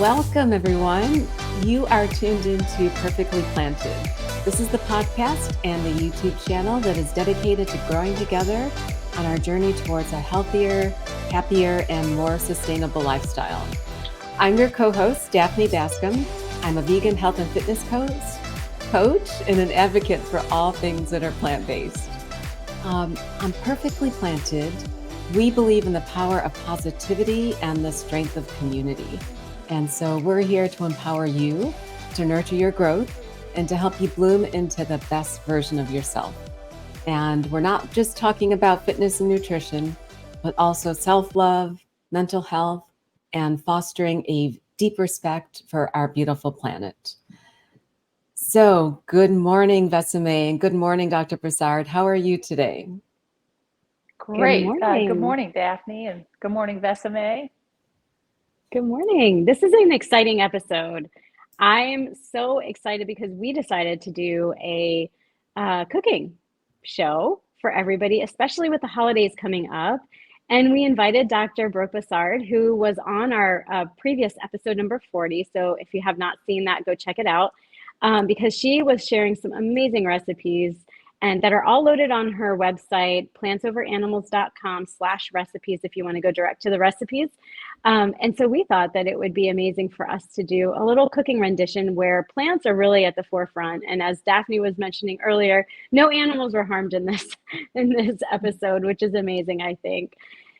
Welcome, everyone. You are tuned into Perfectly Planted. This is the podcast and the YouTube channel that is dedicated to growing together on our journey towards a healthier, happier, and more sustainable lifestyle. I'm your co-host, Daphne Bascom. I'm a vegan health and fitness coach and an advocate for all things that are plant-based. On Perfectly Planted, we believe in the power of positivity and the strength of community. And so we're here to empower you, to nurture your growth, and to help you bloom into the best version of yourself. And we're not just talking about fitness and nutrition, but also self-love, mental health, and fostering a deep respect for our beautiful planet. So good morning, Besame, and good morning, Dr. Bussard. How are you today? Great. Good Good morning. morning, Daphne, and good morning, Besame. Good morning. This is an exciting episode. I'm so excited because we decided to do a cooking show for everybody, especially with the holidays coming up. And we invited Dr. Brooke Bussard, who was on our previous episode number 40. So if you have not seen that, go check it out because she was sharing some amazing recipes and that are all loaded on her website, plantsoveranimals.com/recipes, if you want to go direct to the recipes. And so we thought that it would be amazing for us to do a little cooking rendition where plants are really at the forefront. And as Daphne was mentioning earlier, no animals were harmed in this episode, which is amazing, I think.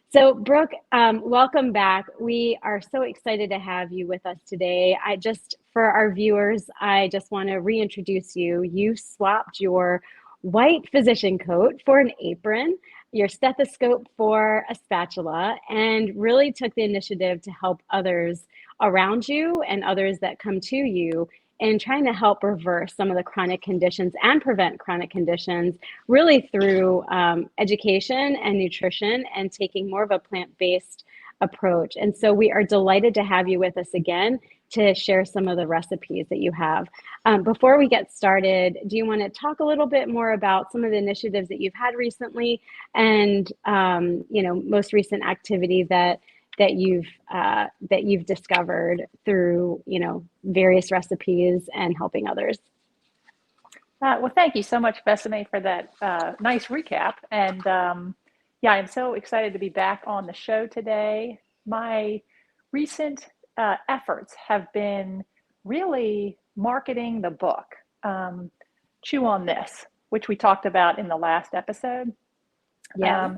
So Brooke, welcome back. We are so excited to have you with us today. For our viewers, I just want to reintroduce you. You swapped your white physician coat for an apron, your stethoscope for a spatula, and really took the initiative to help others around you and others that come to you in trying to help reverse some of the chronic conditions and prevent chronic conditions, really through education and nutrition and taking more of a plant-based approach. And so we are delighted to have you with us again to share some of the recipes that you have. Before we get started, do you want to talk a little bit more about some of the initiatives that you've had recently and most recent activity that you've discovered through various recipes and helping others? Well, thank you so much, Besame, for that nice recap. And I'm so excited to be back on the show today. My recent efforts have been really marketing the book, Chew on This, which we talked about in the last episode. Yeah.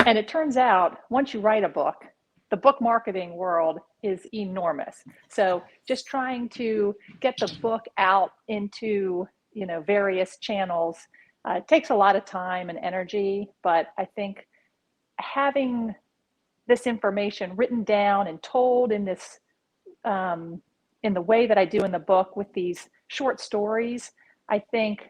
And it turns out once you write a book, the book marketing world is enormous. So just trying to get the book out into various channels takes a lot of time and energy, but I think having this information written down and told in this in the way that I do in the book with these short stories, I think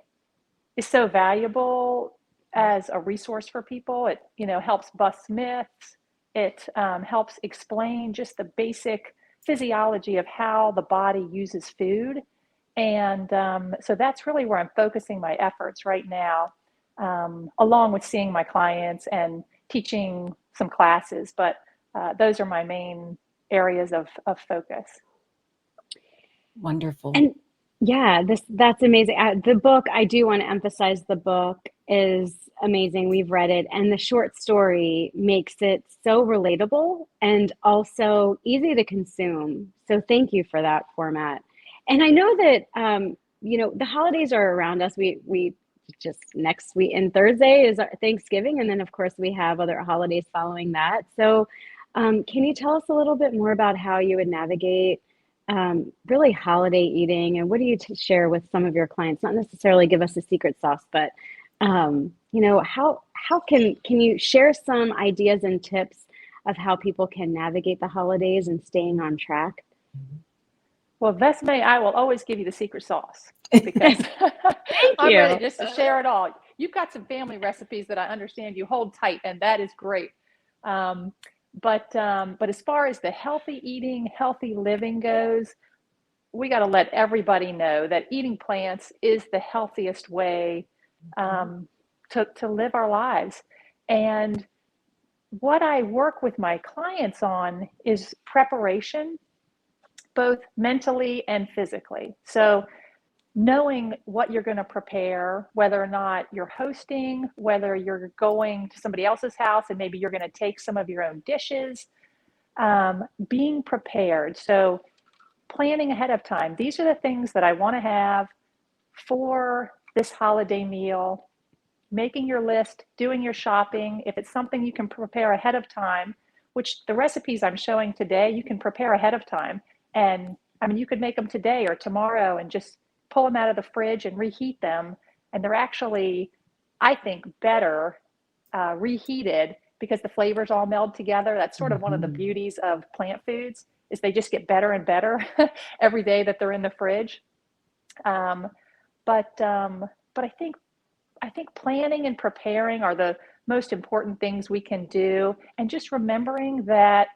is so valuable as a resource for people. It helps bust myths. It helps explain just the basic physiology of how the body uses food. And so that's really where I'm focusing my efforts right now, along with seeing my clients and teaching some classes. But those are my main areas of focus. Wonderful. And yeah, that's amazing. The book, I do want to emphasize, the book is amazing. We've read it, and the short story makes it so relatable and also easy to consume. So thank you for that format. And I know that the holidays are around us. We just next week and Thursday is our Thanksgiving, and then of course we have other holidays following that. So can you tell us a little bit more about how you would navigate really holiday eating, and what do you share with some of your clients? Not necessarily give us a secret sauce, but how can you share some ideas and tips of how people can navigate the holidays and staying on track? Well, Vesme, I will always give you the secret sauce because I'm ready just to share it all. You've got some family recipes that I understand you hold tight, and that is great. But as far as the healthy eating, healthy living goes, we got to let everybody know that eating plants is the healthiest way to live our lives. And what I work with my clients on is preparation both mentally and physically. So knowing what you're going to prepare, whether or not you're hosting, whether you're going to somebody else's house and maybe you're going to take some of your own dishes, being prepared. So planning ahead of time. These are the things that I want to have for this holiday meal. Making your list, doing your shopping. If it's something you can prepare ahead of time, which the recipes I'm showing today, you can prepare ahead of time. And I mean, you could make them today or tomorrow and just pull them out of the fridge and reheat them. And they're actually, I think, better reheated because the flavors all meld together. That's sort of one of the beauties of plant foods is they just get better and better every day that they're in the fridge. But I think planning and preparing are the most important things we can do, and just remembering that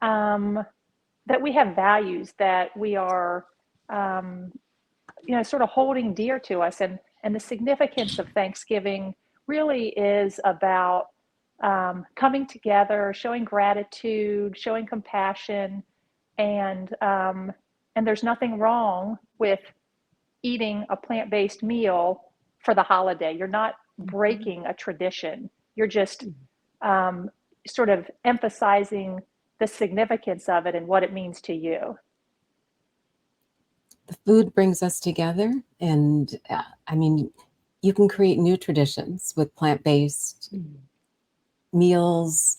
that we have values that we are sort of holding dear to us, and the significance of Thanksgiving really is about coming together, showing gratitude, showing compassion, and there's nothing wrong with eating a plant-based meal for the holiday. You're not breaking a tradition. You're just sort of emphasizing the significance of it and what it means to you. The food brings us together, and I mean, you can create new traditions with plant-based meals,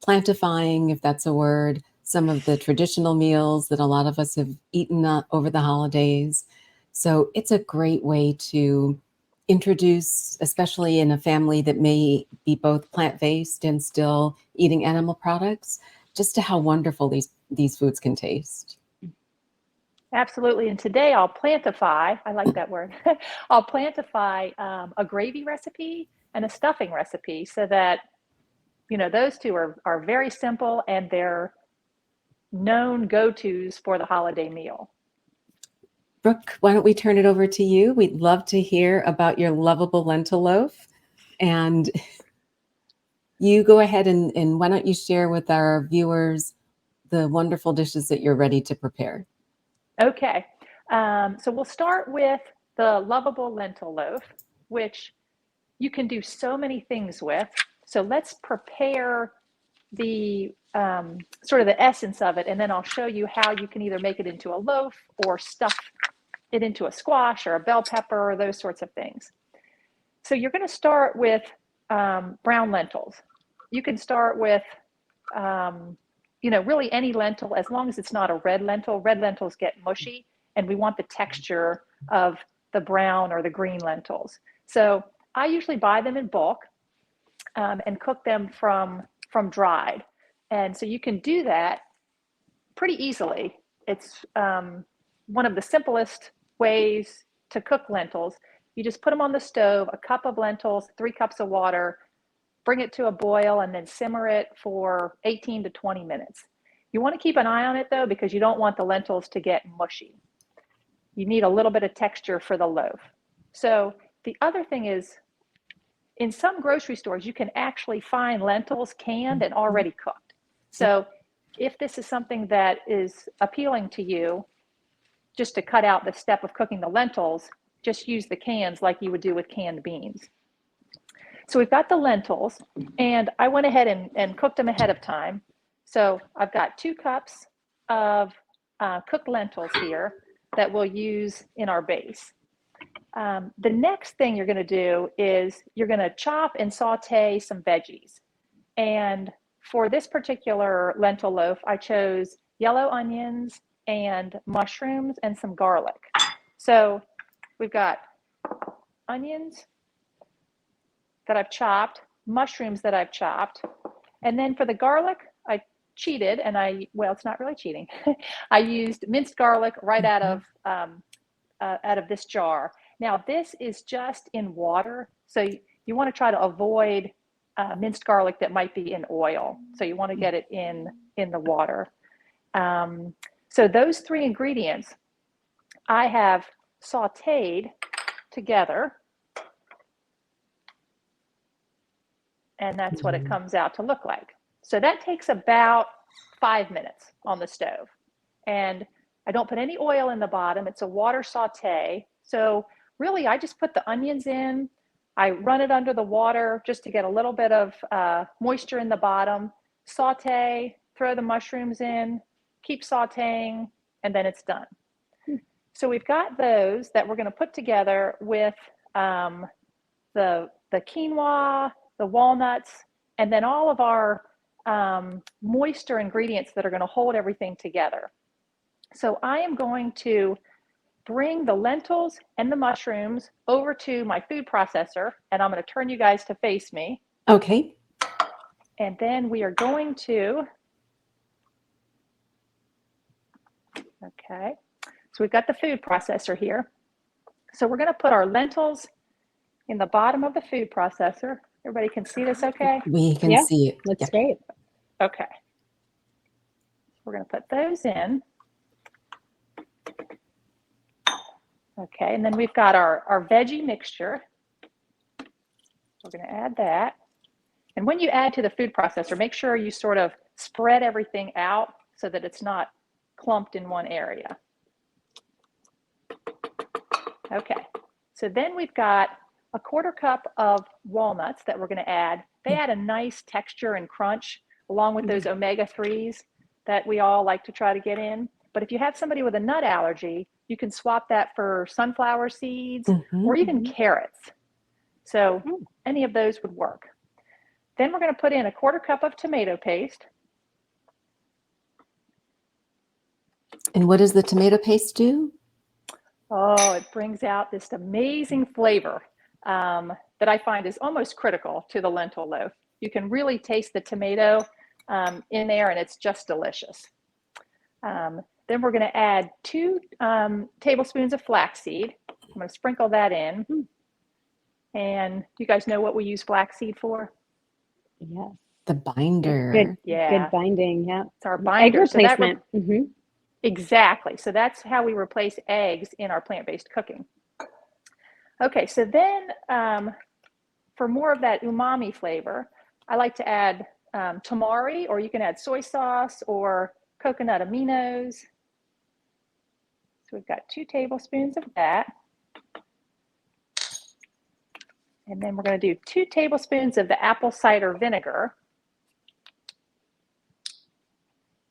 plantifying, if that's a word, some of the traditional meals that a lot of us have eaten over the holidays. So it's a great way to introduce, especially in a family that may be both plant-based and still eating animal products, just to how wonderful these foods can taste. Absolutely. And today I'll plantify, I like that word, I'll plantify a gravy recipe and a stuffing recipe so that, those two are very simple and they're known go-tos for the holiday meal. Brooke, why don't we turn it over to you? We'd love to hear about your lovable lentil loaf. And you go ahead and why don't you share with our viewers the wonderful dishes that you're ready to prepare? Okay. So we'll start with the lovable lentil loaf, which you can do so many things with. So let's prepare the sort of the essence of it, and then I'll show you how you can either make it into a loaf or stuff it into a squash or a bell pepper or those sorts of things. So you're going to start with brown lentils. You can start with really any lentil, as long as it's not a red lentil. Red lentils get mushy, and we want the texture of the brown or the green lentils. So I usually buy them in bulk and cook them from dried. And so you can do that pretty easily. It's one of the simplest ways to cook lentils. You just put them on the stove, a cup of lentils, 3 cups of water, bring it to a boil, and then simmer it for 18 to 20 minutes. You want to keep an eye on it though, because you don't want the lentils to get mushy. You need a little bit of texture for the loaf. So the other thing is, in some grocery stores, you can actually find lentils canned and already cooked. So if this is something that is appealing to you, just to cut out the step of cooking the lentils, just use the cans like you would do with canned beans. So we've got the lentils, and I went ahead and cooked them ahead of time. So I've got 2 cups of cooked lentils here that we'll use in our base. The next thing you're going to do is you're going to chop and saute some veggies. And for this particular lentil loaf, I chose yellow onions and mushrooms and some garlic. So we've got onions that I've chopped, mushrooms that I've chopped, and then for the garlic, I cheated, and it's not really cheating. I used minced garlic right out of this jar. Now this is just in water, so you want to try to avoid minced garlic that might be in oil. So you want to get it in the water. So those 3 ingredients I have sauteed together, and that's what it comes out to look like. So that takes about 5 minutes on the stove. and I don't put any oil in the bottom. It's a water saute. So really, I just put the onions in. I run it under the water just to get a little bit of moisture in the bottom. Saute, throw the mushrooms in, keep sauteing, and then it's done. So we've got those that we're going to put together with the quinoa, the walnuts, and then all of our moisture ingredients that are going to hold everything together. So I am going to bring the lentils and the mushrooms over to my food processor, and I'm going to turn you guys to face me. Okay. And then we are going to, okay, so we've got the food processor here. So we're going to put our lentils in the bottom of the food processor. Everybody can see this okay? We can see it. Looks great. Okay. We're going to put those in. Okay, and then we've got our veggie mixture. We're going to add that. And when you add to the food processor, make sure you sort of spread everything out so that it's not clumped in one area. Okay, so then we've got a 1/4 cup of walnuts that we're going to add. They add a nice texture and crunch along with those omega-3s that we all like to try to get in. But if you have somebody with a nut allergy, you can swap that for sunflower seeds or even carrots. So any of those would work. Then we're going to put in a 1/4 cup of tomato paste. And what does the tomato paste do? Oh, it brings out this amazing flavor that I find is almost critical to the lentil loaf. You can really taste the tomato in there, and it's just delicious. Then we're going to add 2 tablespoons of flaxseed. I'm going to sprinkle that in. And you guys know what we use flaxseed for? Yes. The binder. Good binding. Yeah. It's our binder. Egg replacement. Exactly. So that's how we replace eggs in our plant-based cooking. Okay, so then for more of that umami flavor, I like to add tamari, or you can add soy sauce or coconut aminos. So we've got 2 tablespoons of that. And then we're going to do 2 tablespoons of the apple cider vinegar.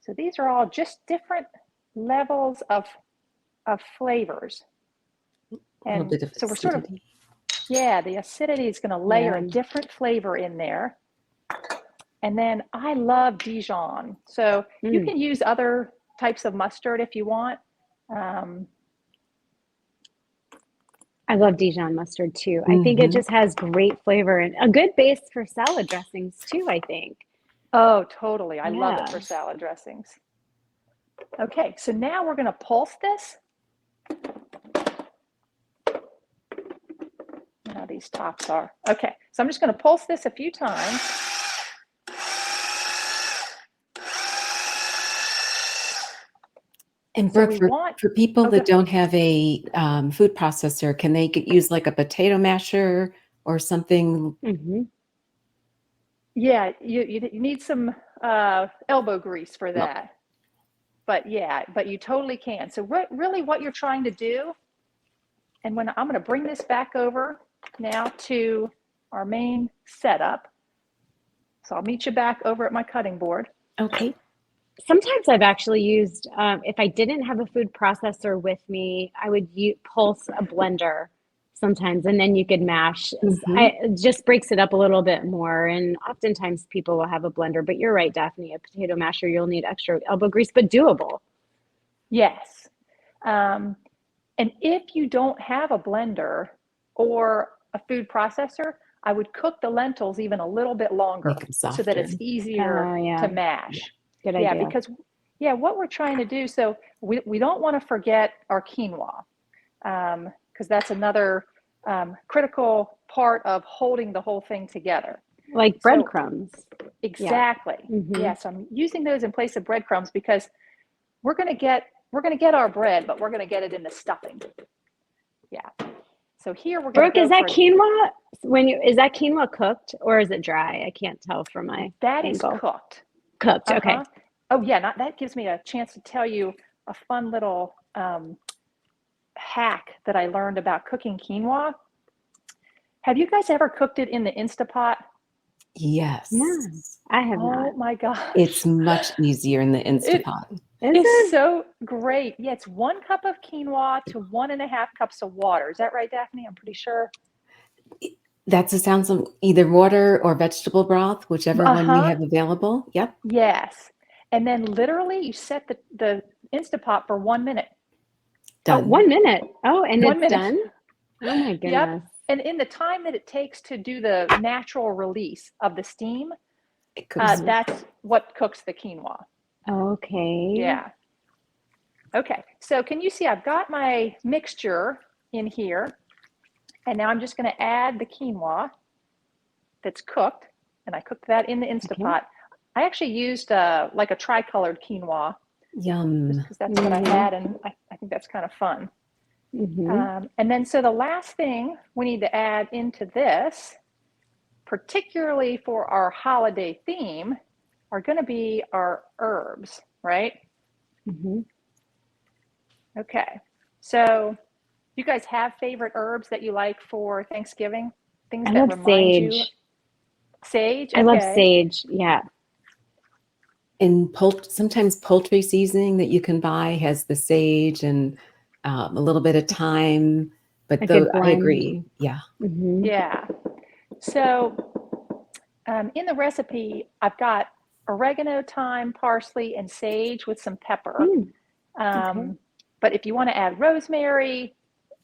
So these are all just different levels of flavors. And so we're sort of, the acidity is going to layer a different flavor in there. And then I love Dijon. So you can use other types of mustard if you want. I love Dijon mustard too. I think it just has great flavor and a good base for salad dressings too, I think. Oh, totally. I love it for salad dressings. Okay, so now we're going to pulse this. How these tops are. Okay, so I'm just going to pulse this a few times. And Brooke, for people that don't have a food processor, can they use like a potato masher or something? Yeah, you need some elbow grease for that. But you totally can. So really what you're trying to do, and when I'm going to bring this back over now to our main setup. So I'll meet you back over at my cutting board. Okay. Sometimes I've actually used, if I didn't have a food processor with me, I would pulse a blender sometimes, and then you could mash. It just breaks it up a little bit more. And oftentimes people will have a blender, but you're right, Daphne, a potato masher, you'll need extra elbow grease, but doable. Yes. And if you don't have a blender or a food processor, I would cook the lentils even a little bit longer so that it's easier to mash. Good idea. Yeah, because what we're trying to do, so we don't want to forget our quinoa, because that's another critical part of holding the whole thing together. Like breadcrumbs. Exactly. Yes, I'm using those in place of breadcrumbs because we're going to get our bread, but we're going to get it in the stuffing. Yeah. So here we're going to Brooke, is that quinoa is that quinoa cooked or is it dry? I can't tell from my That angle. is cooked. Cooked. Okay. Oh yeah, that gives me a chance to tell you a fun little hack that I learned about cooking quinoa. Have you guys ever cooked it in the Instapot? Yes. No, I have Oh not. my gosh. It's much easier in the It Instapot. Is is it? so great. Yeah, it's 1 cup of quinoa to 1.5 cups of water. Is that right, Daphne? I'm pretty sure. That's the sounds of either water or vegetable broth, whichever one you Uh-huh. have available. Yep. Yes. And then literally you set the Instapot for 1 minute. Oh, Done. 1 minute. Oh, and 1 it's minute. done? Oh my Yep. goodness. And in the time that it takes to do the natural release of the steam, It cooks. that's what cooks the quinoa. Okay. Yeah. Okay. So can you see I've got my mixture in here, and now I'm just going to add the quinoa that's cooked, and I cooked that in the Instapot. I actually used like a tricolored quinoa Yum. just because that's what I had, and I think that's kind of fun. And then so the last thing we need to add into this, particularly for our holiday theme, are going to be our herbs, right? Okay. So you guys have favorite herbs that you like for Thanksgiving? Things I that love remind you? sage. Sage? I love Okay. sage. Yeah. And sometimes poultry seasoning that you can buy has the sage and a little bit of thyme. But A good I blend. agree. Yeah. Yeah. So in the recipe, I've got oregano, thyme, parsley, and sage with some pepper. But if you want to add rosemary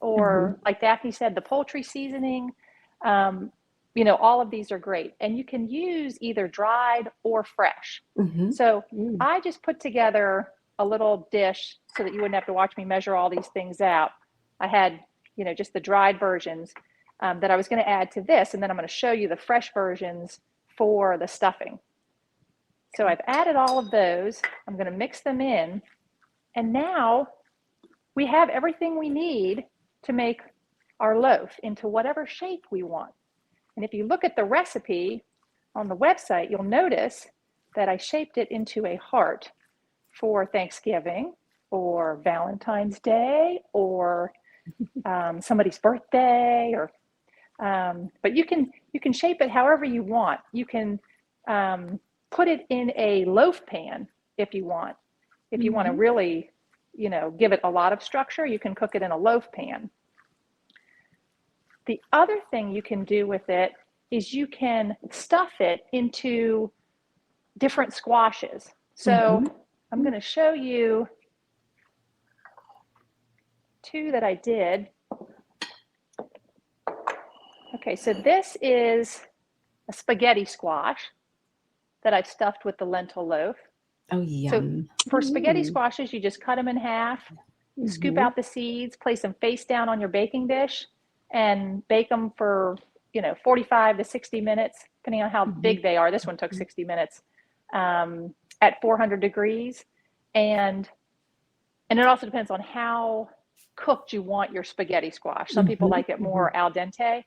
or, like Daphne said, the poultry seasoning, all of these are great. And you can use either dried or fresh. So I just put together a little dish so that you wouldn't have to watch me measure all these things out. I had, just the dried versions that I was going to add to this. And then I'm going to show you the fresh versions for the stuffing. So I've added all of those. I'm going to mix them in. And now we have everything we need to make our loaf into whatever shape we want. And if you look at the recipe on the website, you'll notice that I shaped it into a heart for Thanksgiving or Valentine's Day or somebody's birthday, or but you can shape it however you want. You can put it in a loaf pan if you want. If you want to really, give it a lot of structure, you can cook it in a loaf pan. The other thing you can do with it is you can stuff it into different squashes. So I'm going to show you 2 that I did. Okay, so this is a spaghetti squash that I've stuffed with the lentil loaf. Oh, yum. So for spaghetti squashes, you just cut them in half, scoop out the seeds, place them face down on your baking dish, and bake them for 45 to 60 minutes, depending on how big they are. This one took 60 minutes at 400 degrees. And it also depends on how cooked you want your spaghetti squash. Some people like it more al dente.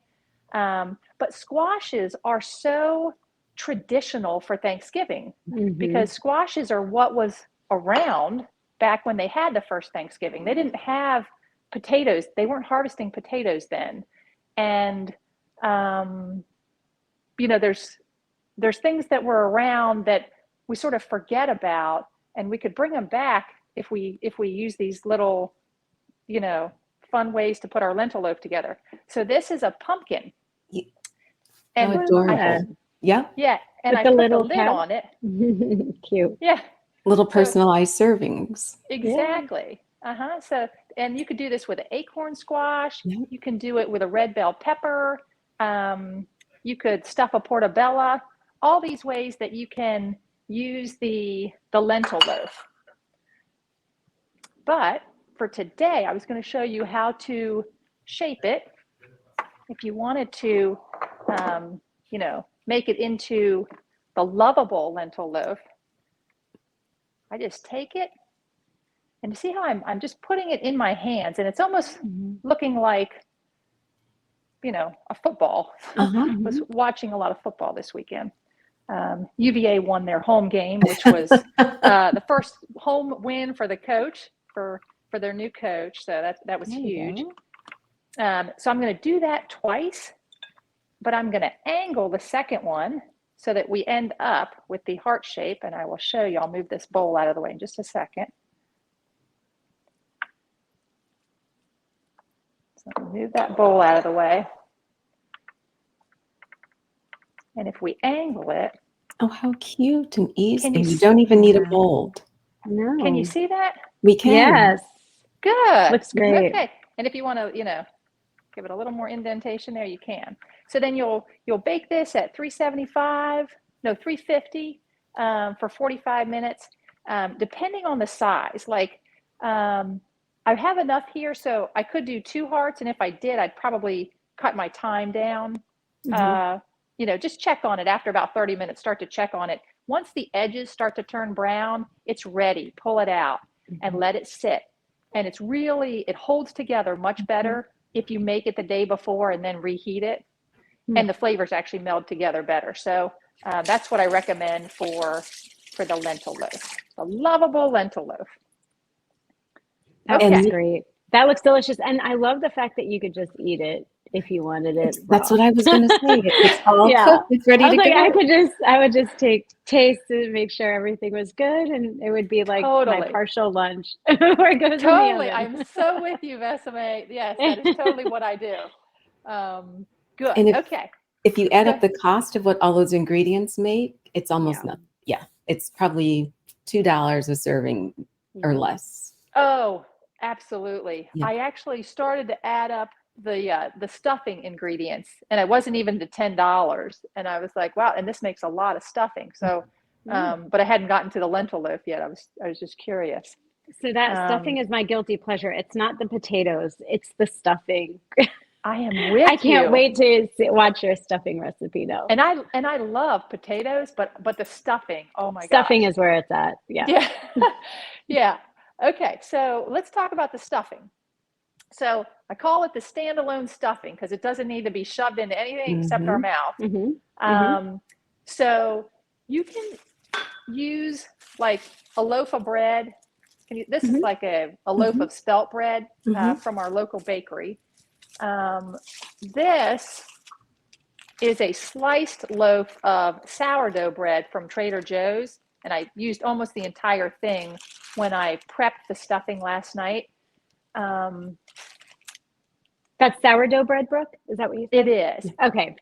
But squashes are so traditional for Thanksgiving because squashes are what was around back when they had the first Thanksgiving. They didn't have potatoes. They weren't harvesting potatoes then. And, there's things that were around that we sort of forget about, and we could bring them back if we use these little, fun ways to put our lentil loaf together. So this is a pumpkin. And adorable. Yeah. And with I the put little the lid cap on it. Cute. Yeah. Little personalized servings. Exactly. So, and you could do this with an acorn squash. You can do it with a red bell pepper. You could stuff a portobello. All these ways that you can use the lentil loaf. But for today, I was going to show you how to shape it. If you wanted to, make it into the lovable lentil loaf, I just take it, and you see how I'm just putting it in my hands, and it's almost looking like, a football. I was watching a lot of football this weekend. UVA won their home game, which was the first home win for the coach for their new coach. So that was There you huge. go. So I'm going to do that twice, but I'm going to angle the second one so that we end up with the heart shape. And I will show you. I'll move this bowl out of the way in just a second. So I'll move that bowl out of the way. And if we angle it. Oh, how cute and easy. Can you You don't even need a Yeah. mold. No. Can you see that? We can. Yes. Good. Looks great. Okay. And if you want to, give it a little more indentation there, you can. So then you'll bake this at 350 for 45 minutes, depending on the size. Like I have enough here, so I could do 2 hearts. And if I did, I'd probably cut my time down. Just check on it after about 30 minutes, start to check on it. Once the edges start to turn brown, it's ready. Pull it out and let it sit. And it holds together much better if you make it the day before and then reheat it. And the flavors actually meld together better. So that's what I recommend for the lentil loaf, the lovable lentil loaf. That Okay. looks great. That looks delicious. And I love the fact that you could just eat it if you wanted it. That's raw. what I was going to say. It's all Yeah. cooked. It's ready I was to like, go. I would just taste and make sure everything was good, and it would be like my Totally. partial lunch before it goes Totally. in the oven. I'm so with you, Besame. Yes, that is totally what I do. Good. And Okay. if you add up the cost of what all those ingredients make, it's almost Yeah. nothing. Yeah. It's probably $2 a serving or less. Oh, absolutely. Yeah. I actually started to add up the stuffing ingredients, and it wasn't even to $10. And I was like, wow, and this makes a lot of stuffing. So, but I hadn't gotten to the lentil loaf yet. I was just curious. So that stuffing is my guilty pleasure. It's not the potatoes, it's the stuffing. I am with you. I can't wait to watch your stuffing recipe though. And I love potatoes, but the stuffing, oh my god. Stuffing is where it's at. Yeah. Yeah. Yeah. Okay. So let's talk about the stuffing. So I call it the standalone stuffing because it doesn't need to be shoved into anything except our mouth. So you can use like a loaf of bread. This is like a loaf of spelt bread from our local bakery. This is a sliced loaf of sourdough bread from Trader Joe's. And I used almost the entire thing when I prepped the stuffing last night. That's sourdough bread, Brooke? Is that what you said? It is. Okay.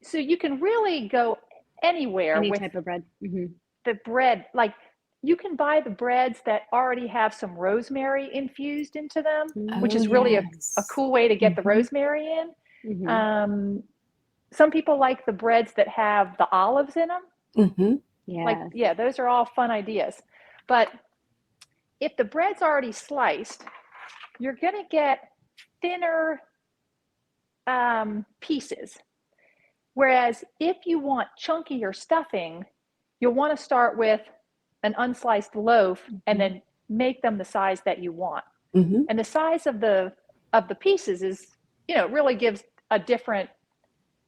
So you can really go anywhere Any with type of bread. the bread. Like you can buy the breads that already have some rosemary infused into them, which is really a cool way to get the rosemary in. Some people like the breads that have the olives in them. Yeah. Those are all fun ideas. But if the bread's already sliced, you're going to get thinner pieces. Whereas if you want chunkier stuffing, you'll want to start with an unsliced loaf and then make them the size that you want. And the size of the pieces is, really gives a different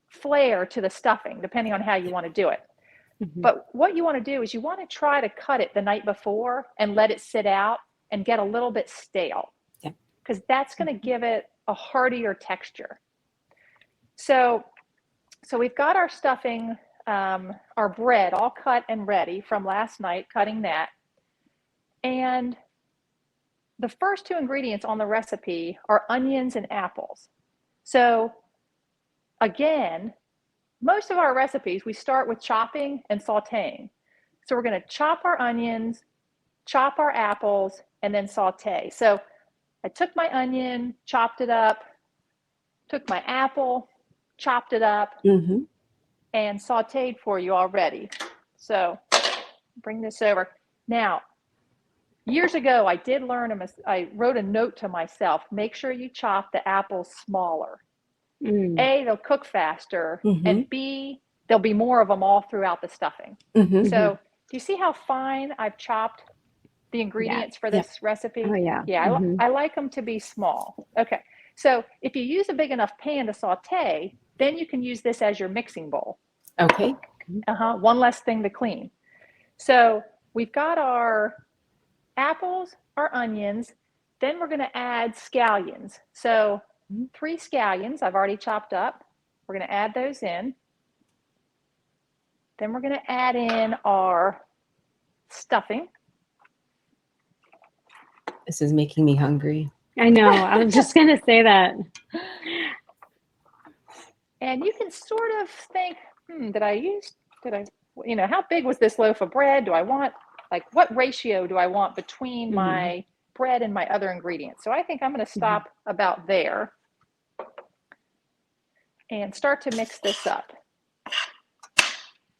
flair to the stuffing depending on how you want to do it. But what you want to do is you want to try to cut it the night before and let it sit out and get a little bit stale, because that's going to give it a heartier texture. So we've got our stuffing, our bread all cut and ready from last night, cutting that. And the first 2 ingredients on the recipe are onions and apples. So again, most of our recipes, we start with chopping and sauteing. So we're going to chop our onions, chop our apples, and then saute. So I took my onion, chopped it up, took my apple, chopped it up, and sauteed for you already. So bring this over. Now, years ago, I did learn, I wrote a note to myself, make sure you chop the apples smaller. A, they'll cook faster, and B, there'll be more of them all throughout the stuffing. So do you see how fine I've chopped the ingredients for this recipe? Oh, yeah. Yeah, I like them to be small. Okay, so if you use a big enough pan to saute, then you can use this as your mixing bowl. Okay. One less thing to clean. So we've got our apples, our onions. Then we're going to add scallions. So 3 scallions I've already chopped up. We're going to add those in. Then we're going to add in our stuffing. This is making me hungry. I know. I was just going to say that. And you can sort of think, how big was this loaf of bread? Do I want, like, what ratio do I want between my bread and my other ingredients? So I think I'm going to stop about there and start to mix this up.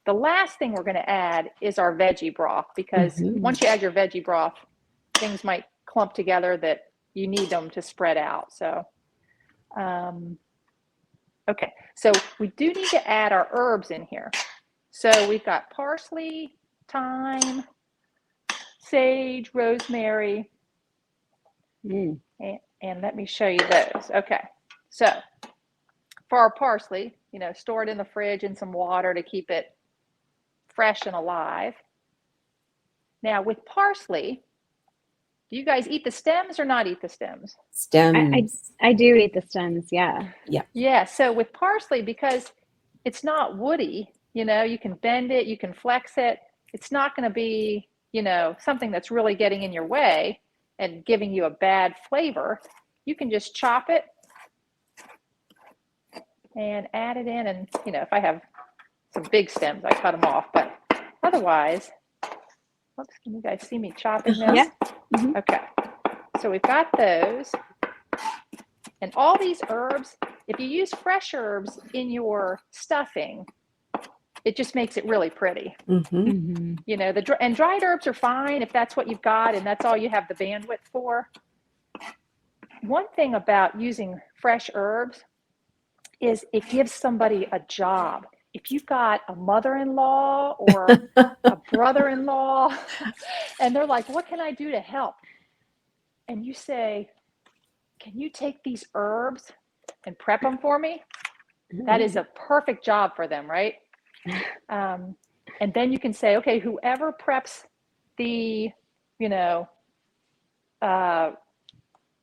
The last thing we're going to add is our veggie broth, because once you add your veggie broth, things might clump together that you need them to spread out. So, okay, so we do need to add our herbs in here. So we've got parsley, thyme, sage, rosemary, and let me show you those. Okay, so for our parsley, store it in the fridge in some water to keep it fresh and alive. Now with parsley, do you guys eat the stems or not eat the stems? Stems. I do eat the stems, yeah. Yeah, so with parsley, because it's not woody, you can bend it, you can flex it. It's not going to be, something that's really getting in your way and giving you a bad flavor. You can just chop it and add it in. And, if I have some big stems, I cut them off. But otherwise, oops, can you guys see me chopping this? Yeah. Okay, so we've got those. And all these herbs, if you use fresh herbs in your stuffing, it just makes it really pretty. And dried herbs are fine if that's what you've got and that's all you have the bandwidth for. One thing about using fresh herbs is it gives somebody a job. If you've got a mother-in-law or a brother-in-law and they're like, what can I do to help? And you say, can you take these herbs and prep them for me? That is a perfect job for them, right? And then you can say, okay, whoever preps the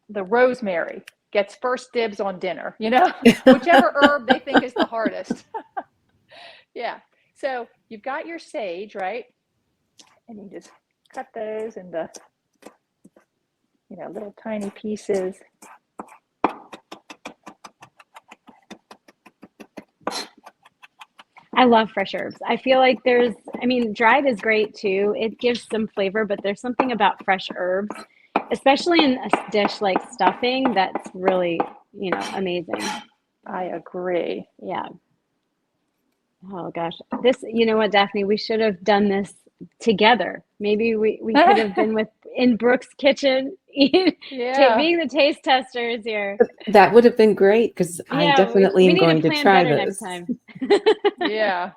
rosemary gets first dibs on dinner, whichever herb they think is the hardest. Yeah. So you've got your sage, right? And you just cut those into, little tiny pieces. I love fresh herbs. I feel like dried is great too. It gives some flavor, but there's something about fresh herbs, especially in a dish like stuffing, that's really, amazing. I agree. Yeah. Oh gosh. You know what, Daphne, we should have done this together. Maybe we could have been in Brooke's kitchen, being the taste testers here. That would have been great, because I definitely am going to try this. Next time. Yeah.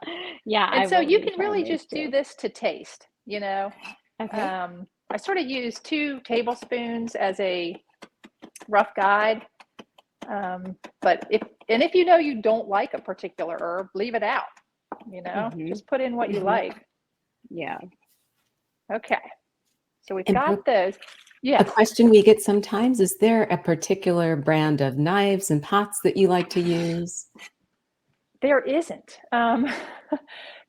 Yeah. And so you can really just do this to taste, Okay. I sort of use 2 tablespoons as a rough guide. But if you don't like a particular herb, leave it out, just put in what you like. Yeah. Okay. So we've got those. Yeah. A question we get sometimes, is there a particular brand of knives and pots that you like to use? There isn't.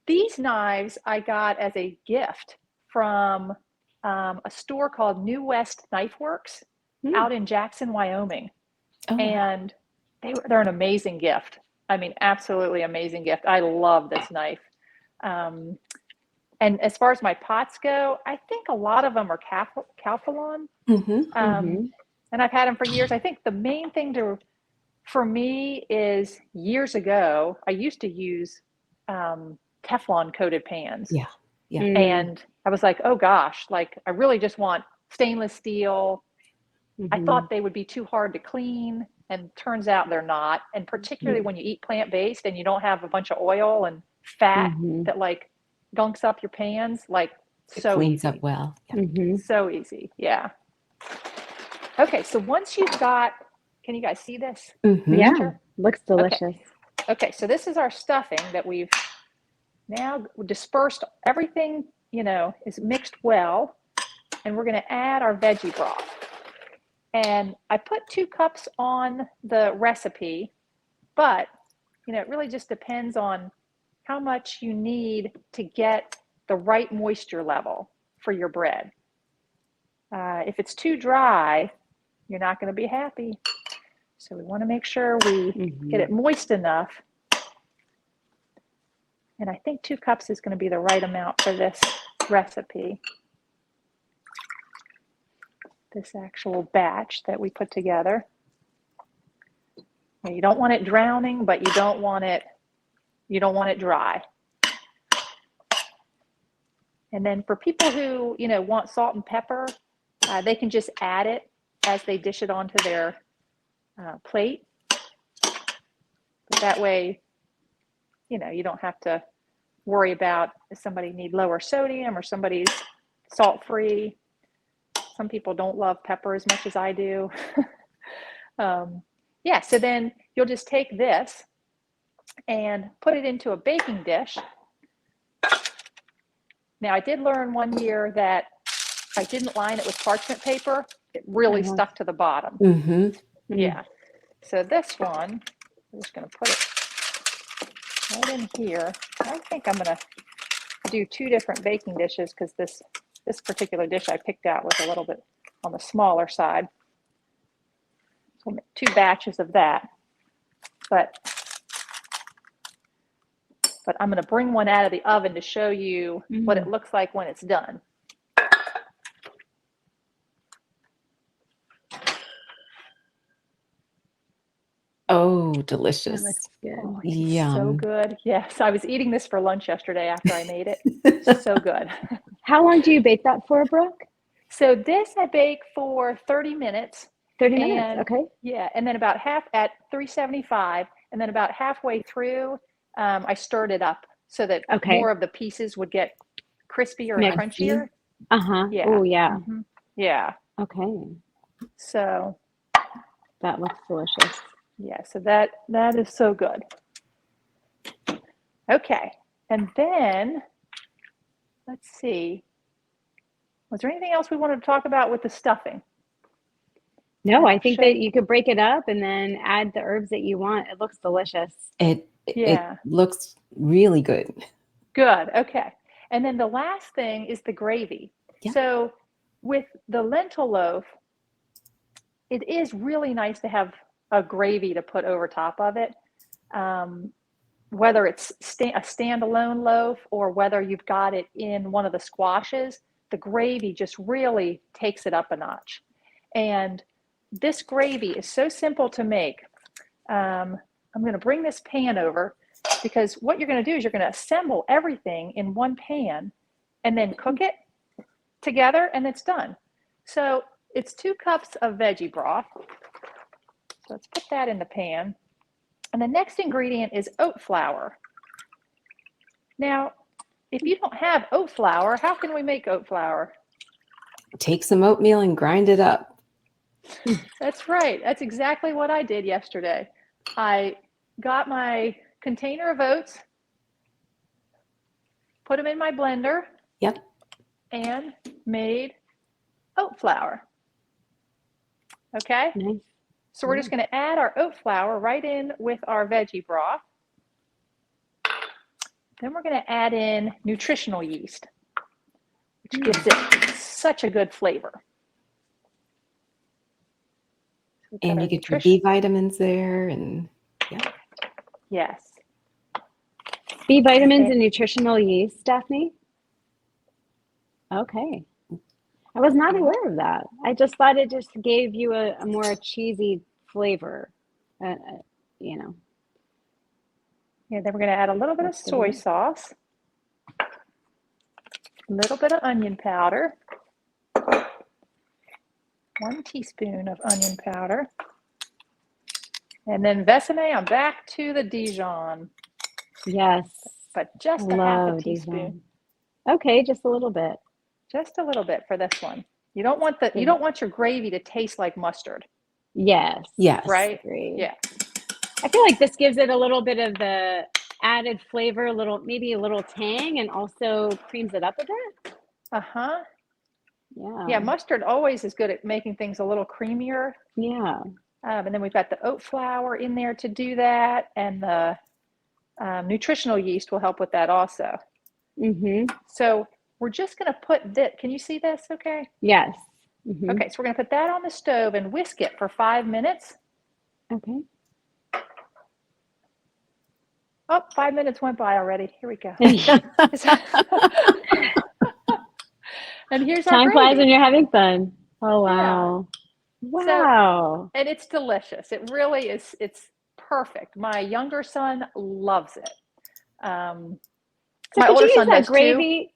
These knives I got as a gift from a store called New West Knife Works out in Jackson, Wyoming. Oh. And they're an amazing gift. I mean, absolutely amazing gift. I love this knife. And as far as my pots go, I think a lot of them are Calphalon. And I've had them for years. I think the main thing for me is, years ago, I used to use Teflon coated pans. Yeah. And I was like, oh gosh, like I really just want stainless steel. I thought they would be too hard to clean, and turns out they're not. And particularly when you eat plant-based and you don't have a bunch of oil and fat that like gunks up your pans, like it cleans up well. So easy. Yeah. Okay. So once you've got, can you guys see this? Yeah. Looks delicious. Okay. So this is our stuffing that we've now dispersed. Everything, is mixed well. And we're going to add our veggie broth. And I put 2 cups on the recipe, but it really just depends on how much you need to get the right moisture level for your bread. If it's too dry, you're not going to be happy. So we want to make sure we get it moist enough. And I think 2 cups is going to be the right amount for this recipe. This actual batch that we put together. You don't want it drowning, but you don't want it dry. And then for people who want salt and pepper, they can just add it as they dish it onto their plate. But that way, you don't have to worry about if somebody need lower sodium or somebody's salt-free. Some people don't love pepper as much as I do. Yeah, so then you'll just take this and put it into a baking dish. Now, I did learn one year that I didn't line it with parchment paper. It really stuck to the bottom. Yeah. So this one, I'm just going to put it right in here. I think I'm going to do 2 different baking dishes because this particular dish I picked out was a little bit on the smaller side. So I'll make 2 batches of that. But I'm going to bring one out of the oven to show you what it looks like when it's done. Oh, delicious. That looks good. Oh, Yum. so good. Yes, I was eating this for lunch yesterday after I made it. So good. How long do you bake that for, Brooke? So this I bake for 30 minutes. 30 minutes, okay. Yeah, and then about half at 375, and then about halfway through, I stirred it up so that more of the pieces would get crispier and crunchier. Yeah. Oh, yeah. Yeah. Okay. So that looks delicious. Yeah, so that is so good. Okay, and then let's see. Was there anything else we wanted to talk about with the stuffing? No, I think that you could break it up and then add the herbs that you want. It looks delicious. It looks really good. Good. Okay. And then the last thing is the gravy. Yeah. So with the lentil loaf, it is really nice to have a gravy to put over top of it. Whether it's a standalone loaf or whether you've got it in one of the squashes, the gravy just really takes it up a notch. And this gravy is so simple to make. I'm going to bring this pan over because what you're going to do is you're going to assemble everything in one pan and then cook it together and it's done. So it's 2 cups of veggie broth. So let's put that in the pan. And the next ingredient is oat flour. Now, if you don't have oat flour, how can we make oat flour? Take some oatmeal and grind it up. That's right. That's exactly what I did yesterday. I got my container of oats, put them in my blender, and made oat flour. Okay? Nice. So we're just going to add our oat flour right in with our veggie broth. Then we're going to add in nutritional yeast, which gives it such a good flavor. So and you get your B vitamins there, and yes. B vitamins and nutritional yeast, Daphne? Okay. I was not aware of that. I just thought it just gave you a more cheesy flavor, you know. Yeah, then we're going to add a little bit of soy sauce, a little bit of onion powder, 1 teaspoon of onion powder, and then Besame, I'm back to the Dijon. Yes. But just a half a teaspoon. Dijon. Okay, just a little bit. Just a little bit for this one. You don't want your gravy to taste like mustard. Yes. Yes. Right? Agree. Yeah. I feel like this gives it a little bit of the added flavor, maybe a little tang, and also creams it up a bit. Yeah, Yeah. mustard always is good at making things a little creamier. Yeah. And then we've got the oat flour in there to do that, and the nutritional yeast will help with that also. Mm-hmm. So we're just going to put this. Can you see this? Okay. Yes. Mm-hmm. Okay, so we're going to put that on the stove and whisk it for 5 minutes. Okay. Oh, 5 minutes went by already. Here we go. And here's our Time flies when gravy. you're having fun. Oh, Yeah. wow. So, Wow. and it's delicious. It really is. It's perfect. My younger son loves it. So My could you older use son that does too. gravy?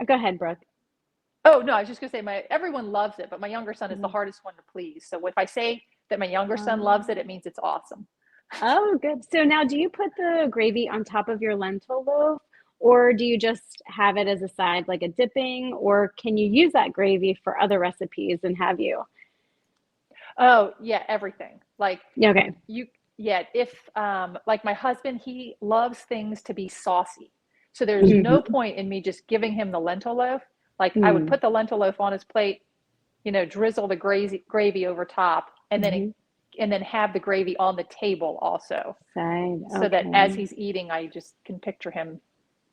Go ahead, Brooke. Oh, no, I was just going to say everyone loves it, but my younger son is the hardest one to please. So if I say that my younger son loves it, it means it's awesome. Oh, good. So now do you put the gravy on top of your lentil loaf, or do you just have it as a side, like a dipping, or can you use that gravy for other recipes and have you? Oh, yeah, everything. Like Okay. if like my husband, he loves things to be saucy. So there's no point in me just giving him the lentil loaf. Like I would put the lentil loaf on his plate, drizzle the gravy over top, and then have the gravy on the table also. Side. So that as Okay. he's eating, I just can picture him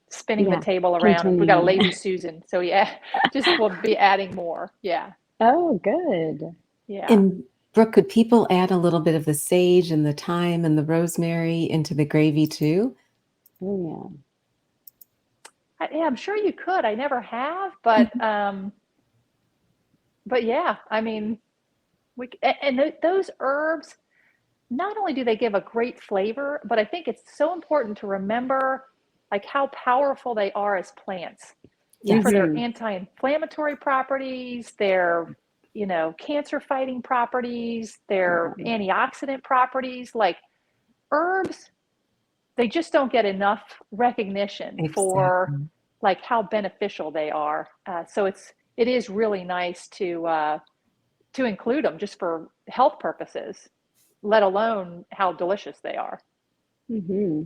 spinning the Yeah. table around. We got a Continuing. lazy Susan, so yeah, just we'll be adding more. Yeah, Oh, good. yeah. And Brooke, could people add a little bit of the sage and the thyme and the rosemary into the gravy too? Oh, Yeah, I'm sure you could. I never have, but yeah, I mean, those herbs, not only do they give a great flavor, but I think it's so important to remember like how powerful they are as plants Yes. for their anti-inflammatory properties, their cancer fighting properties, their antioxidant properties. Like herbs, they just don't get enough recognition for Exactly. like how beneficial they are. So it is really nice to include them just for health purposes, let alone how delicious they are. Mm-hmm.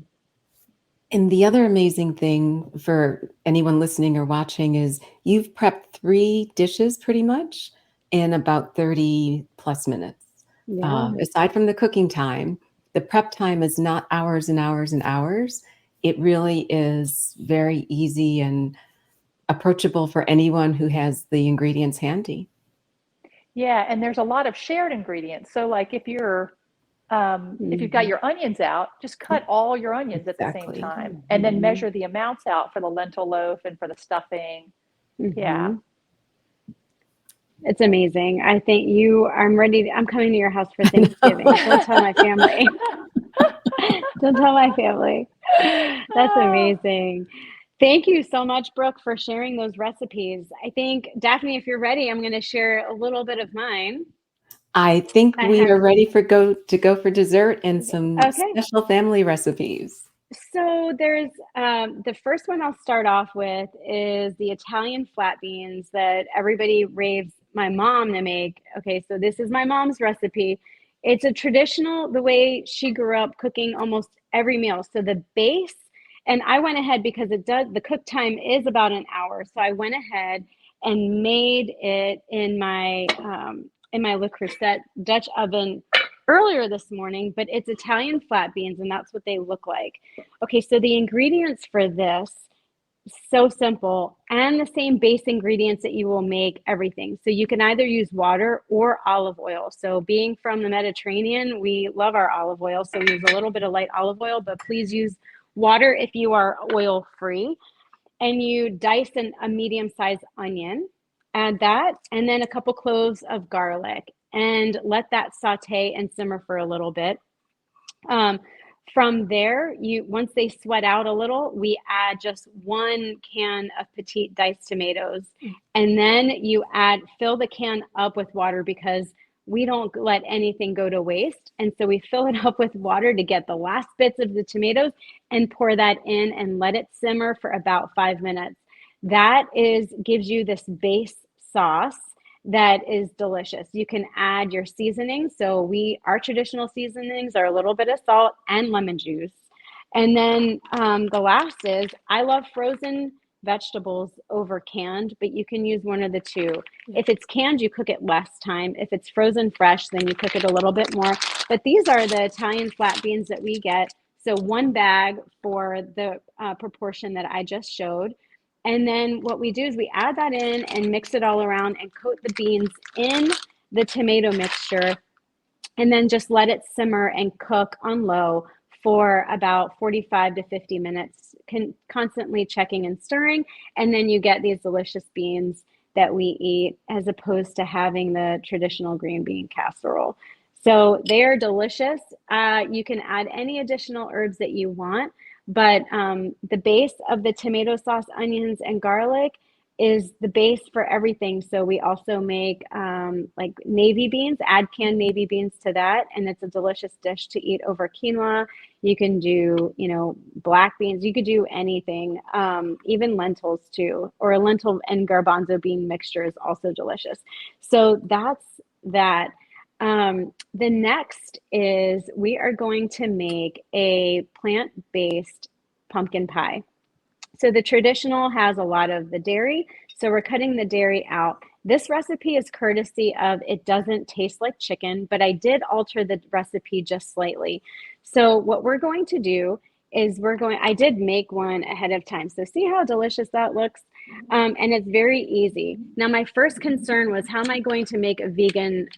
And the other amazing thing for anyone listening or watching is you've prepped 3 dishes pretty much in about 30 plus minutes. Yeah. Aside from the cooking time, the prep time is not hours and hours and hours. It really is very easy and approachable for anyone who has the ingredients handy. Yeah, and there's a lot of shared ingredients. So like if you've got your onions out, just cut all your onions at the same Exactly. time, and then measure the amounts out for the lentil loaf and for the stuffing. Yeah. It's amazing. I think I'm ready. I'm coming to your house for Thanksgiving. Don't tell my family. Don't tell my family. That's amazing. Thank you so much, Brooke, for sharing those recipes. I think, Daphne, if you're ready, I'm going to share a little bit of mine. I think I we have, are ready to go for dessert and some okay. special family recipes. So there's the first one I'll start off with is the Italian flat beans that everybody raves my mom to make. Okay, so this is my mom's recipe. It's a traditional, the way she grew up cooking almost every meal. So the base, and I went ahead because the cook time is about an hour. So I went ahead and made it in my Le Creuset Dutch oven earlier this morning, but it's Italian flat beans and that's what they look like. Okay, so the ingredients for this, so simple, and the same base ingredients that you will make everything. So you can either use water or olive oil. So being from the Mediterranean, we love our olive oil. So we use a little bit of light olive oil, but please use water if you are oil free. And you dice a medium-sized onion, add that, and then a couple cloves of garlic, and let that saute and simmer for a little bit. From there, once they sweat out a little, we add just 1 can of petite diced tomatoes, and then you fill the can up with water because we don't let anything go to waste. And so we fill it up with water to get the last bits of the tomatoes and pour that in and let it simmer for about 5 minutes. That gives you this base sauce that is delicious. You can add your seasonings. So our traditional seasonings are a little bit of salt and lemon juice. And then the last is I love frozen vegetables over canned, but you can use one of the two. If it's canned, you cook it less time. If it's frozen fresh, then you cook it a little bit more. But these are the Italian flat beans that we get. So 1 bag for the proportion that I just showed. And then what we do is we add that in and mix it all around and coat the beans in the tomato mixture, and then just let it simmer and cook on low for about 45 to 50 minutes, constantly checking and stirring. And then you get these delicious beans that we eat, as opposed to having the traditional green bean casserole. So they are delicious. You can add any additional herbs that you want, but the base of the tomato sauce, onions, and garlic is the base for everything. So we also make like navy beans, add canned navy beans to that, and it's a delicious dish to eat over quinoa. You can do, black beans. You could do anything, even lentils too, or a lentil and garbanzo bean mixture is also delicious. So that's that. The next is we are going to make a plant-based pumpkin pie. So the traditional has a lot of the dairy, so we're cutting the dairy out. This recipe is courtesy of It Doesn't Taste Like Chicken, but I did alter the recipe just slightly. So what we're going to do is I did make one ahead of time. So see how delicious that looks? And it's very easy. Now, my first concern was, how am I going to make a vegan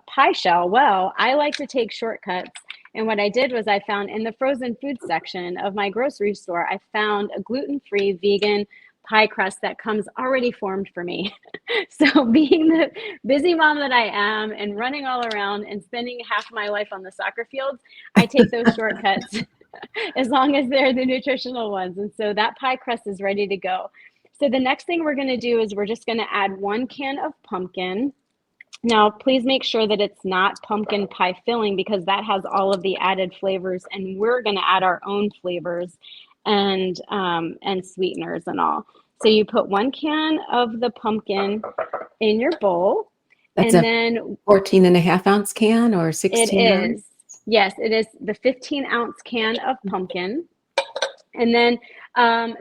pie shell? Well, I like to take shortcuts. And what I did was I found in the frozen food section of my grocery store, I found a gluten-free vegan pie crust that comes already formed for me. So being the busy mom that I am and running all around and spending half my life on the soccer fields, I take those shortcuts as long as they're the nutritional ones. And so that pie crust is ready to go. So the next thing we're going to do is we're just going to add 1 can of pumpkin. Now, please make sure that it's not pumpkin pie filling, because that has all of the added flavors, and we're going to add our own flavors and sweeteners and all. So you put 1 can of the pumpkin in your bowl. That's and a then 14.5 ounce can or 16 it ounce? is. Yes, it is the 15-ounce can of pumpkin. And then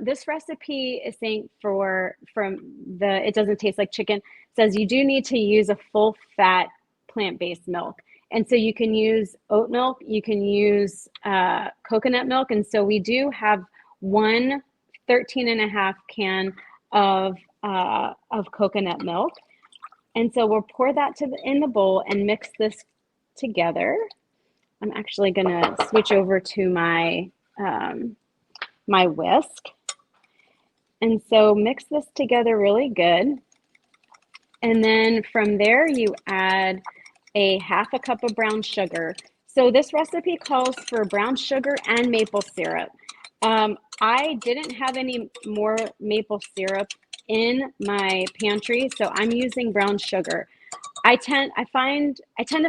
this recipe is saying from the It Doesn't Taste Like Chicken, says you do need to use a full fat plant-based milk. And so you can use oat milk, you can use coconut milk. And so we do have 1 13.5 can of coconut milk. And so we'll pour that in the bowl and mix this together. I'm actually gonna switch over to my my whisk. And so mix this together really good. And then from there, you add a 1/2 cup of brown sugar. So this recipe calls for brown sugar and maple syrup. I didn't have any more maple syrup in my pantry, so I'm using brown sugar. I tend to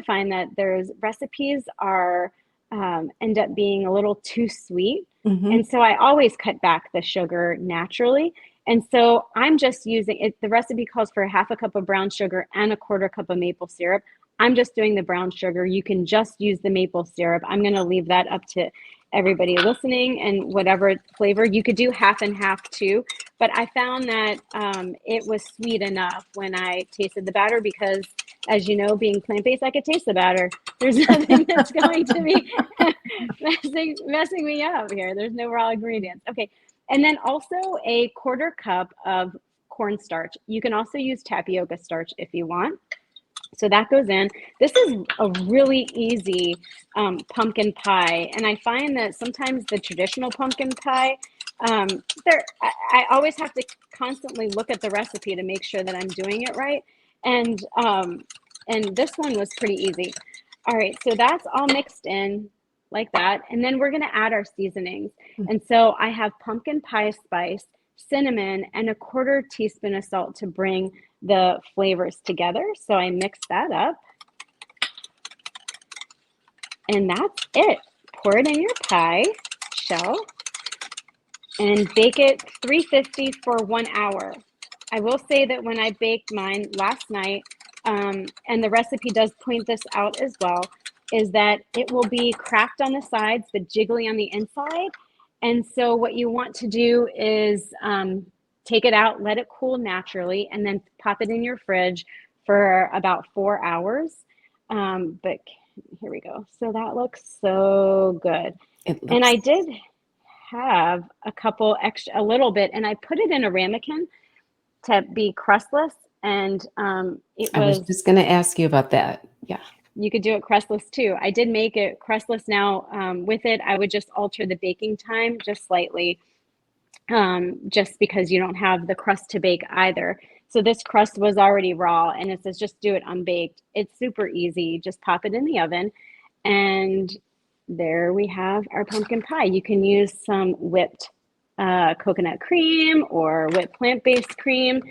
find that there's recipes are end up being a little too sweet. Mm-hmm. And so I always cut back the sugar naturally. And so I'm just using it. The recipe calls for 1/2 cup of brown sugar and 1/4 cup of maple syrup. I'm just doing the brown sugar. You can just use the maple syrup. I'm going to leave that up to everybody listening and whatever flavor. You could do 1/2 and 1/2 too. But I found that it was sweet enough when I tasted the batter, because as you know, being plant-based, I could taste the batter. There's nothing that's going to be messing me up here. There's no raw ingredients. Okay. And then also a 1/4 cup of cornstarch. You can also use tapioca starch if you want. So that goes in. This is a really easy pumpkin pie. And I find that sometimes the traditional pumpkin pie, I always have to constantly look at the recipe to make sure that I'm doing it right. And this one was pretty easy. All right, so that's all mixed in like that. And then we're going to add our seasonings. And so I have pumpkin pie spice, cinnamon, and a 1/4 teaspoon of salt to bring the flavors together. So I mix that up. And that's it. Pour it in your pie shell and bake it 350 for 1 hour. I will say that when I baked mine last night, and the recipe does point this out as well, is that it will be cracked on the sides but jiggly on the inside. And so what you want to do is take it out, let it cool naturally, and then pop it in your fridge for about 4 hours. But here we go. So that looks so good. And I did have a little bit, and I put it in a ramekin to be crustless. And I was just going to ask you about that. Yeah. You could do it crustless too. I did make it crustless. Now with it, I would just alter the baking time just slightly, just because you don't have the crust to bake either. So this crust was already raw, and it says just do it unbaked. It's super easy. Just pop it in the oven, and there we have our pumpkin pie. You can use some whipped coconut cream or whipped plant-based cream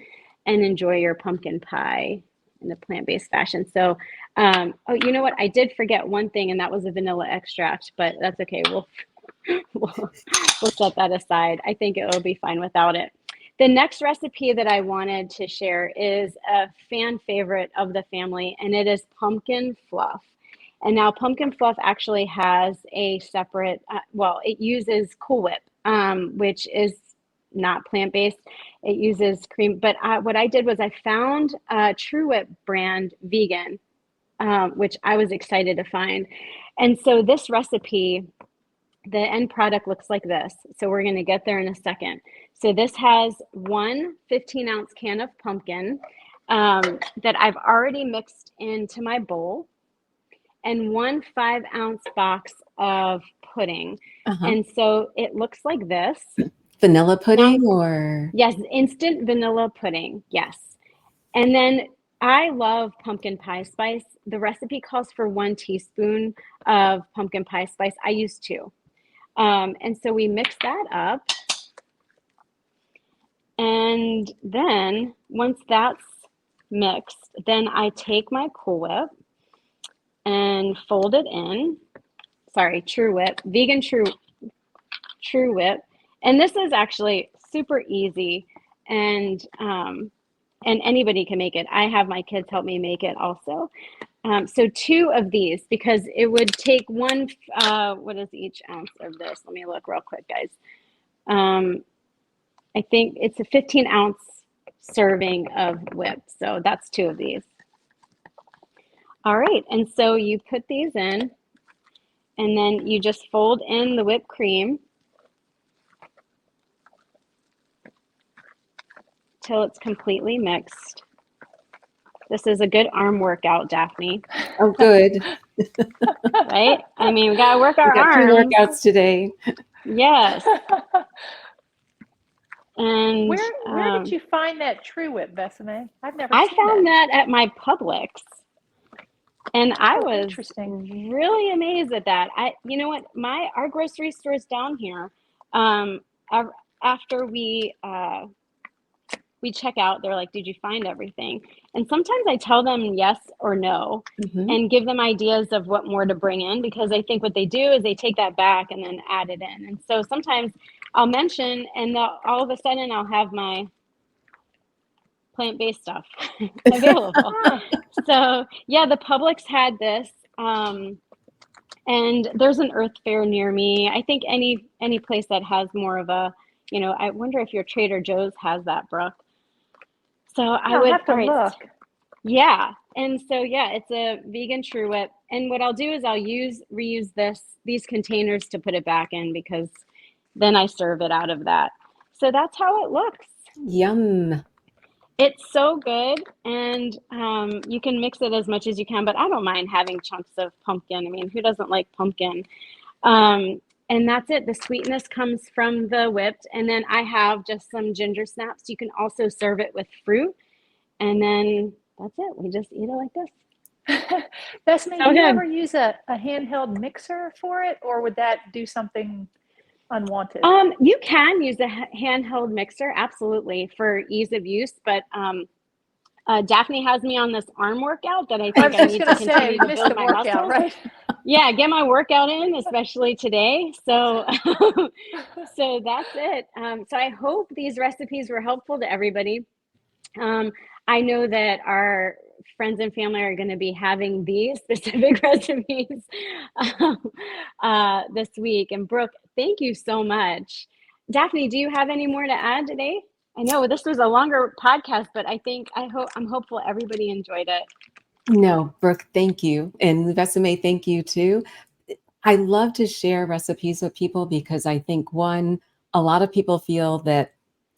and enjoy your pumpkin pie in a plant-based fashion. So, oh, you know what? I did forget one thing, and that was a vanilla extract, but that's okay. We'll set that aside. I think it will be fine without it. The next recipe that I wanted to share is a fan favorite of the family, and it is pumpkin fluff. And now pumpkin fluff actually has a separate, it uses Cool Whip, which is not plant-based. It uses cream, but what I did was I found a True Whip brand vegan, which I was excited to find. And so this recipe, the end product looks like this. So we're going to get there in a second. So this has one 15-ounce can of pumpkin that I've already mixed into my bowl, and one 5-ounce box of pudding. And so it looks like this. Vanilla pudding or? Yes, instant vanilla pudding. Yes. And then I love pumpkin pie spice. The recipe calls for 1 teaspoon of pumpkin pie spice. I use 2. And so we mix that up. And then once that's mixed, then I take my Cool Whip and fold it in. Sorry, True Whip, vegan True Whip. And this is actually super easy, and anybody can make it. I have my kids help me make it also. So 2 of these, because it would take one, what is each ounce of this? Let me look real quick, guys. I think it's a 15-ounce serving of whip. So that's 2 of these. All right, and so you put these in, and then you just fold in the whipped cream till it's completely mixed. This is a good arm workout, Daphne. Oh, good. Right? I mean, we got to work our arms. 2 workouts today. Yes. And where did you find that True Whip, Bessame? I've never I seen found that at my Publix. And I was interesting. really amazed at that. You know what? Our grocery stores down here, after we check out, they're like, "Did you find everything?" And sometimes I tell them yes or no, and give them ideas of what more to bring in, because I think what they do is they take that back and then add it in. And so sometimes I'll mention, and all of a sudden I'll have my plant-based stuff available. So yeah, the Publix had this, and there's an Earth Fair near me. I think any place that has more of a, I wonder if your Trader Joe's has that, Brooke. So I'll have to look. Yeah, and so yeah, it's a vegan True Whip, and what I'll do is I'll reuse these containers to put it back in, because then I serve it out of that. So that's how it looks. Yum. It's so good, and you can mix it as much as you can, but I don't mind having chunks of pumpkin. I mean, who doesn't like pumpkin? And that's it. The sweetness comes from the whipped, and then I have just some ginger snaps. You can also serve it with fruit, and then that's it. We just eat it like this. Bessame, do you ever use a handheld mixer for it, or would that do something unwanted? You can use a handheld mixer, absolutely, for ease of use, but Daphne has me on this arm workout that I think I need to continue to build my muscles. Right? Yeah, get my workout in, especially today. So, so that's it. So I hope these recipes were helpful to everybody. I know that our friends and family are going to be having these specific recipes this week. And Brooke, thank you so much. Daphne, do you have any more to add today? I know this was a longer podcast, but I'm hopeful everybody enjoyed it. No, Brooke, thank you. And Besame, thank you too. I love to share recipes with people because I think one, a lot of people feel that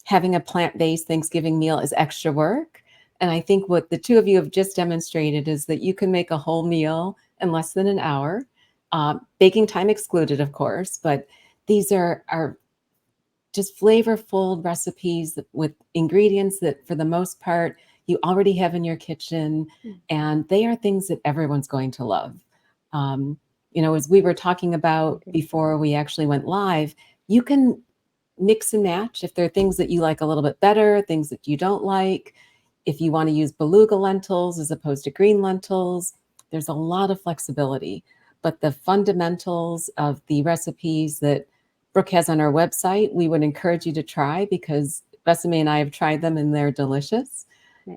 having a plant-based Thanksgiving meal is extra work. And I think what the two of you have just demonstrated is that you can make a whole meal in less than an hour, baking time excluded, of course, but these are just flavorful recipes with ingredients that for the most part you already have in your kitchen, and they are things that everyone's going to love. As we were talking about before we actually went live, you can mix and match if there are things that you like a little bit better, things that you don't like. If you want to use beluga lentils as opposed to green lentils, there's a lot of flexibility. But the fundamentals of the recipes that Brooke has on our website, we would encourage you to try because Besame and I have tried them and they're delicious.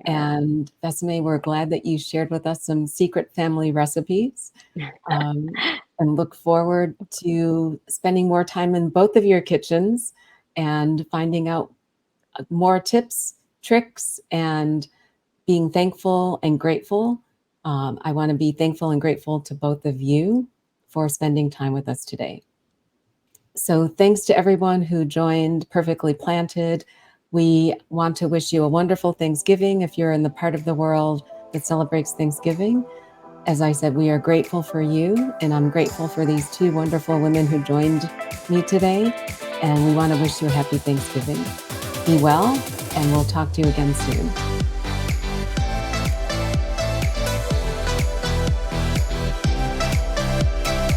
And Besame, we're glad that you shared with us some secret family recipes, and look forward to spending more time in both of your kitchens and finding out more tips, tricks, and being thankful and grateful. I want to be thankful and grateful to both of you for spending time with us today. So thanks to everyone who joined Perfectly Planted. We want to wish you a wonderful Thanksgiving if you're in the part of the world that celebrates Thanksgiving. As I said, we are grateful for you, and I'm grateful for these two wonderful women who joined me today, and we want to wish you a happy Thanksgiving. Be well, and we'll talk to you again soon.